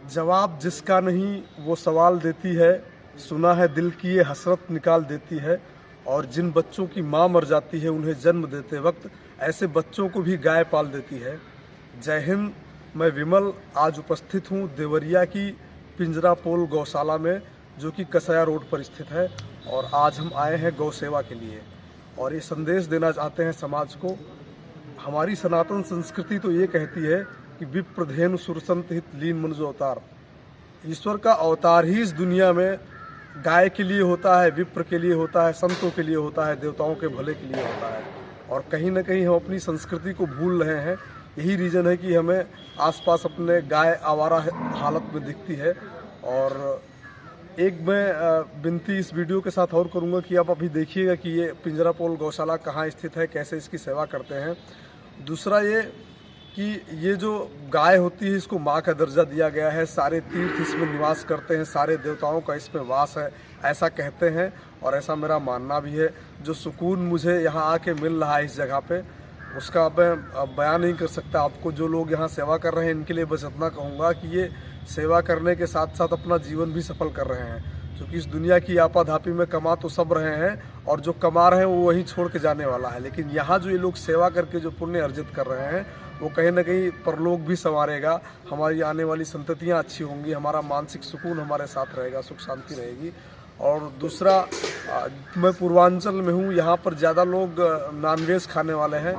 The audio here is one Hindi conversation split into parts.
जवाब जिसका नहीं वो सवाल देती है, सुना है दिल की ये हसरत निकाल देती है। और जिन बच्चों की माँ मर जाती है उन्हें जन्म देते वक्त ऐसे बच्चों को भी गाय पाल देती है। जय हिंद, मैं विमल आज उपस्थित हूँ देवरिया की पिंजरापोल गौशाला में, जो कि कसया रोड पर स्थित है। और आज हम आए हैं गौ सेवा के लिए और ये संदेश देना चाहते हैं समाज को। हमारी सनातन संस्कृति तो ये कहती है कि विप्रधेनु सुरसंत हित लीन मनुज अवतार। ईश्वर का अवतार ही इस दुनिया में गाय के लिए होता है, विप्र के लिए होता है, संतों के लिए होता है, देवताओं के भले के लिए होता है। और कहीं ना कहीं हम अपनी संस्कृति को भूल रहे हैं। यही रीज़न है कि हमें आसपास अपने गाय आवारा हालत में दिखती है। और एक मैं विनती इस वीडियो के साथ और करूंगा कि आप अभी देखिएगा कि ये पिंजरापोल गौशाला कहाँ स्थित है, कैसे इसकी सेवा करते हैं। दूसरा ये कि ये जो गाय होती है इसको माँ का दर्जा दिया गया है, सारे तीर्थ इसमें निवास करते हैं, सारे देवताओं का इसमें वास है, ऐसा कहते हैं और ऐसा मेरा मानना भी है। जो सुकून मुझे यहाँ आके मिल रहा है इस जगह पे, उसका मैं बयान नहीं कर सकता आपको। जो लोग यहाँ सेवा कर रहे हैं इनके लिए बस इतना कहूँगा कि ये सेवा करने के साथ साथ अपना जीवन भी सफल कर रहे हैं, क्योंकि इस दुनिया की आपाधापी में कमा तो सब रहे हैं और जो कमा रहे हैं वो वहीं छोड़ के जाने वाला है। लेकिन यहाँ जो ये लोग सेवा करके जो पुण्य अर्जित कर रहे हैं वो कहीं ना कहीं परलोक भी संवारेगा, हमारी आने वाली संततियाँ अच्छी होंगी, हमारा मानसिक सुकून हमारे साथ रहेगा, सुख शांति रहेगी। और दूसरा, मैं पूर्वांचल में हूँ, यहाँ पर ज़्यादा लोग नॉनवेज खाने वाले हैं।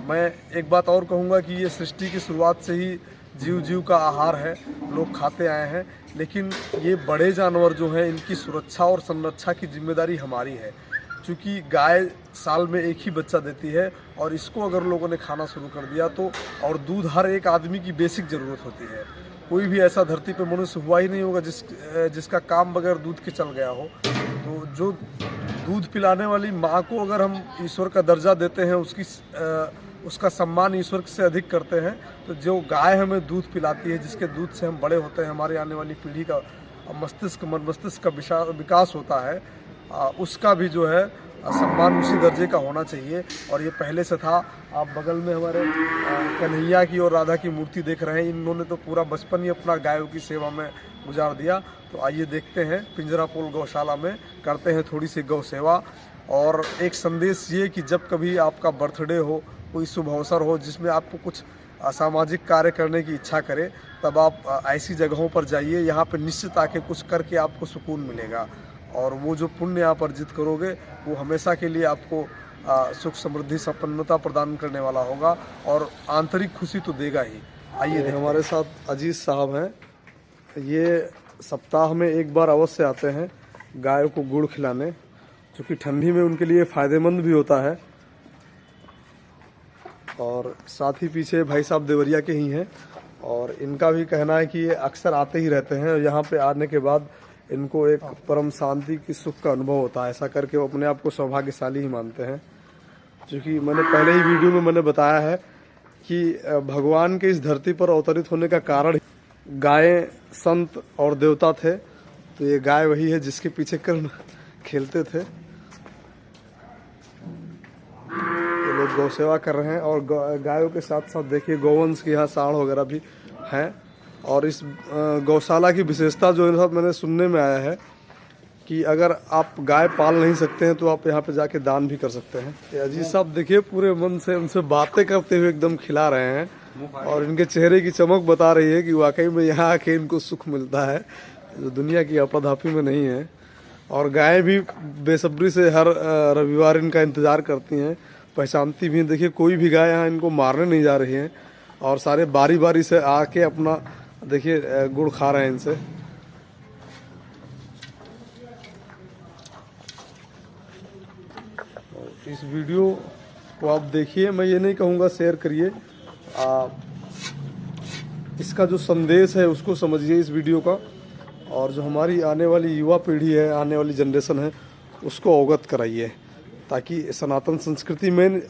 मैं एक बात और कहूँगा कि ये सृष्टि की शुरुआत से ही जीव का आहार है, लोग खाते आए हैं। लेकिन ये बड़े जानवर जो हैं इनकी सुरक्षा और संरक्षा की जिम्मेदारी हमारी है, क्योंकि गाय साल में एक ही बच्चा देती है और इसको अगर लोगों ने खाना शुरू कर दिया तो, और दूध हर एक आदमी की बेसिक ज़रूरत होती है। कोई भी ऐसा धरती पे मनुष्य हुआ ही नहीं होगा जिसका काम बगैर दूध के चल गया हो। तो जो दूध पिलाने वाली माँ को अगर हम ईश्वर का दर्जा देते हैं, उसका सम्मान ईश्वर से अधिक करते हैं, तो जो गाय हमें दूध पिलाती है, जिसके दूध से हम बड़े होते हैं, हमारे आने वाली पीढ़ी का मस्तिष्क का विकास होता है, उसका भी जो है सम्मान उसी दर्जे का होना चाहिए। और ये पहले से था। आप बगल में हमारे कन्हैया की और राधा की मूर्ति देख रहे हैं, इन्होंने तो पूरा बचपन ही अपना गायों की सेवा में गुजार दिया। तो आइए देखते हैं पिंजरापोल गौशाला में, करते हैं थोड़ी सी गौ सेवा। और एक संदेश ये कि जब कभी आपका बर्थडे हो, कोई शुभ अवसर हो जिसमें आपको कुछ सामाजिक कार्य करने की इच्छा करे, तब आप ऐसी जगहों पर जाइए। यहाँ पर निश्चित आके कुछ करके आपको सुकून मिलेगा और वो जो पुण्य आप अर्जित करोगे वो हमेशा के लिए आपको सुख समृद्धि संपन्नता प्रदान करने वाला होगा और आंतरिक खुशी तो देगा ही। आइए, हमारे साथ अजीज साहब हैं। ये सप्ताह में एक बार अवश्य आते हैं गायों को गुड़ खिलाने, क्योंकि ठंडी में उनके लिए फ़ायदेमंद भी होता है। और साथ ही पीछे भाई साहब देवरिया के ही हैं और इनका भी कहना है कि ये अक्सर आते ही रहते हैं और यहाँ पे आने के बाद इनको एक परम शांति की सुख का अनुभव होता है। ऐसा करके वो अपने आप को सौभाग्यशाली ही मानते हैं, क्योंकि मैंने पहले ही वीडियो में मैंने बताया है कि भगवान के इस धरती पर अवतरित होने का कारण गायें संत और देवता थे। तो ये गाय वही है जिसके पीछे कर्ण खेलते थे। ये लोग गौ सेवा कर रहे हैं और गायों के साथ साथ देखिए गौवंश की यहाँ साढ़ वगैरह भी हैं। और इस गौशाला की विशेषता जो है मैंने सुनने में आया है कि अगर आप गाय पाल नहीं सकते हैं तो आप यहाँ पे जाके दान भी कर सकते हैं। ये अजीज साहब देखिए पूरे मन से उनसे बातें करते हुए एकदम खिला रहे हैं और इनके चेहरे की चमक बता रही है कि वाकई में यहाँ आके इनको सुख मिलता है जो दुनिया की आपाधापी में नहीं है। और गायें भी बेसब्री से हर रविवार इनका इंतज़ार करती हैं, पहचानती भी हैं। देखिए कोई भी गाय यहाँ इनको मारने नहीं जा रही हैं और सारे बारी बारी से आके अपना देखिए गुड़ खा रहे हैं इनसे। इस वीडियो को आप देखिए, मैं ये नहीं कहूँगा शेयर करिए, इसका जो संदेश है उसको समझिए इस वीडियो का। और जो हमारी आने वाली युवा पीढ़ी है, आने वाली जनरेशन है, उसको अवगत कराइए, ताकि सनातन संस्कृति में,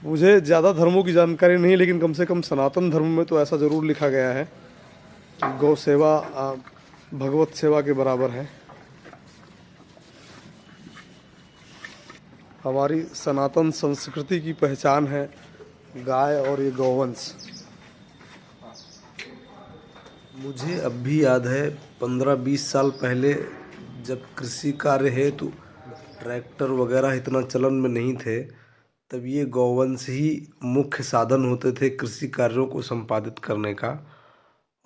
मुझे ज़्यादा धर्मों की जानकारी नहीं, लेकिन कम से कम सनातन धर्म में तो ऐसा ज़रूर लिखा गया है कि गौ सेवा भगवत सेवा के बराबर है। हमारी सनातन संस्कृति की पहचान है गाय और ये गौवंश। मुझे अब भी याद है 15-20 साल पहले जब कृषि कार्य हेतु ट्रैक्टर वगैरह इतना चलन में नहीं थे, तब ये गौवंश ही मुख्य साधन होते थे कृषि कार्यों को संपादित करने का।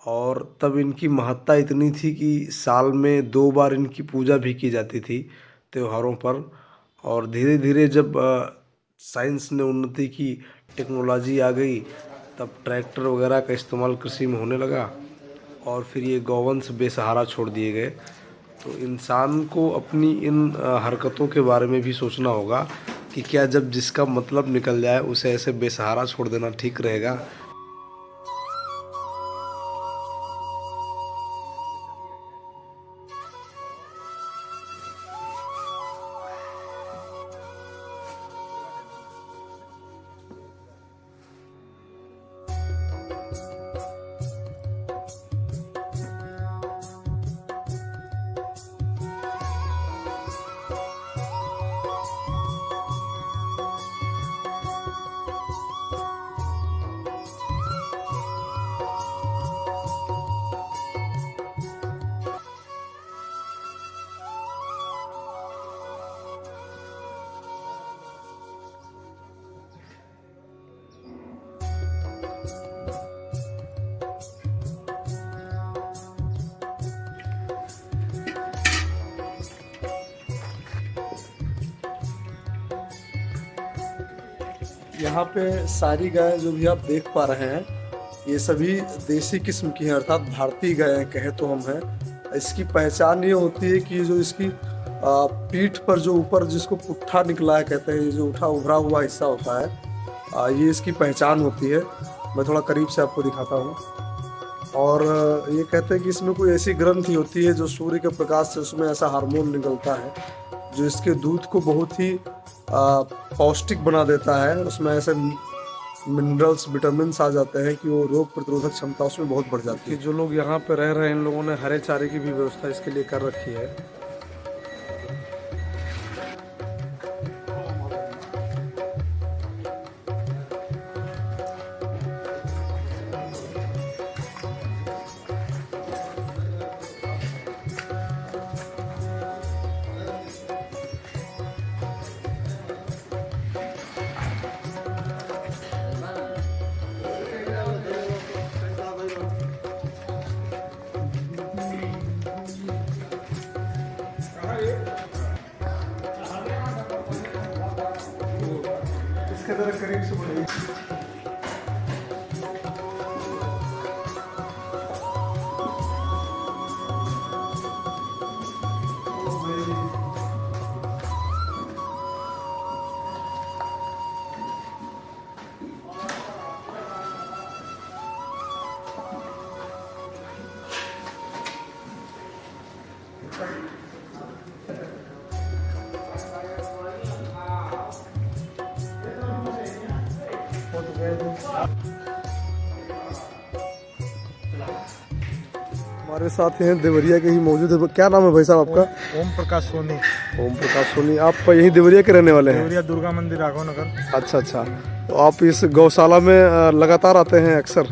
और तब इनकी महत्ता इतनी थी कि साल में 2 बार इनकी पूजा भी की जाती थी त्योहारों पर। और धीरे धीरे जब साइंस ने उन्नति की, टेक्नोलॉजी आ गई, तब ट्रैक्टर वगैरह का इस्तेमाल कृषि में होने लगा और फिर ये गौवंश बेसहारा छोड़ दिए गए। तो इंसान को अपनी इन हरकतों के बारे में भी सोचना होगा कि क्या जब जिसका मतलब निकल जाए उसे ऐसे बेसहारा छोड़ देना ठीक रहेगा। यहाँ पे सारी गायें जो भी आप देख पा रहे हैं, ये सभी देसी किस्म की हैं, अर्थात भारतीय गायें कहे तो हम हैं। इसकी पहचान ये होती है कि जो इसकी पीठ पर जो ऊपर जिसको पुट्ठा निकला है कहते हैं, ये जो उभरा हुआ हिस्सा होता है, ये इसकी पहचान होती है। मैं थोड़ा करीब से आपको दिखाता हूँ। और ये कहते हैं कि इसमें कोई ऐसी ग्रंथि होती है जो सूर्य के प्रकाश से उसमें ऐसा हार्मोन निकलता है जो इसके दूध को बहुत ही पौष्टिक बना देता है। उसमें ऐसे मिनरल्स, विटामिन आ जाते हैं कि वो रोग प्रतिरोधक क्षमता उसमें बहुत बढ़ जाती है। जो लोग यहाँ पे रह रहे हैं, इन लोगों ने हरे चारे की भी व्यवस्था इसके लिए कर रखी है। इसके तरह करीब से बढ़िए। हमारे साथ हैं देवरिया के ही मौजूद है। क्या नाम है भाई साहब आपका? ओम प्रकाश सोनी। ओम प्रकाश सोनी, आप यही देवरिया के रहने वाले हैं? देवरिया दुर्गा मंदिर, राघव नगर। अच्छा अच्छा, तो आप इस गौशाला में लगातार आते हैं अक्सर?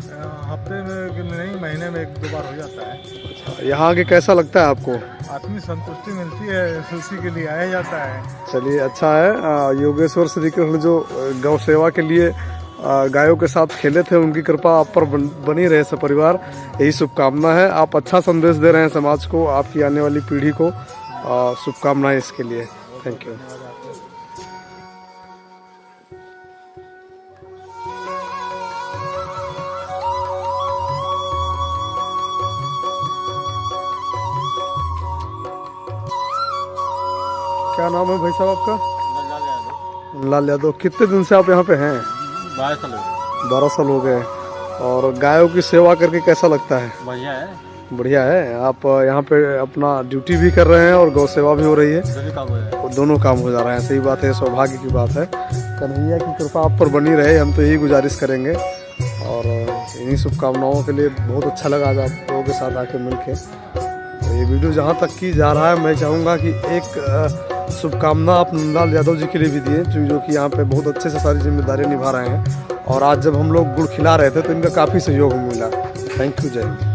हफ्ते में नहीं, महीने में 1-2 बार हो जाता है। अच्छा, यहाँ आके कैसा लगता है आपको? आत्मिक संतुष्टि मिलती है, उसी के लिए आया जाता है। चलिए, अच्छा है। योगेश्वर श्री कृष्ण जो गौ सेवा के लिए गायों के साथ खेले थे, उनकी कृपा आप पर बनी रहे सपरिवार, यही शुभकामना है। आप अच्छा संदेश दे रहे हैं समाज को, आपकी आने वाली पीढ़ी को। शुभकामनाएं इसके लिए। Thank you. क्या नाम है भाई साहब आपका? लाल यादव। कितने दिन से आप यहाँ पे हैं? 12 साल हो गए। और गायों की सेवा करके कैसा लगता है? बढ़िया है। बढ़िया है। आप यहाँ पे अपना ड्यूटी भी कर रहे हैं और गौ सेवा भी हो रही है, दोनों काम हो जा रहे हैं। सही बात है, सौभाग्य की बात है। कन्हैया की कृपा आप पर बनी रहे, हम तो यही गुजारिश करेंगे। और इन्हीं शुभकामनाओं के लिए बहुत अच्छा लगा आज आप लोगों के साथ आके मिलके। तो ये वीडियो जहाँ तक की जा रहा है, मैं चाहूँगा कि एक शुभकामना आप नंदलाल यादव जी के लिए भी दिए, जो कि यहाँ पे बहुत अच्छे से सारी जिम्मेदारियाँ निभा रहे हैं। और आज जब हम लोग गुड़ खिला रहे थे तो इनका काफ़ी सहयोग मिला। थैंक यू, जय हिंद।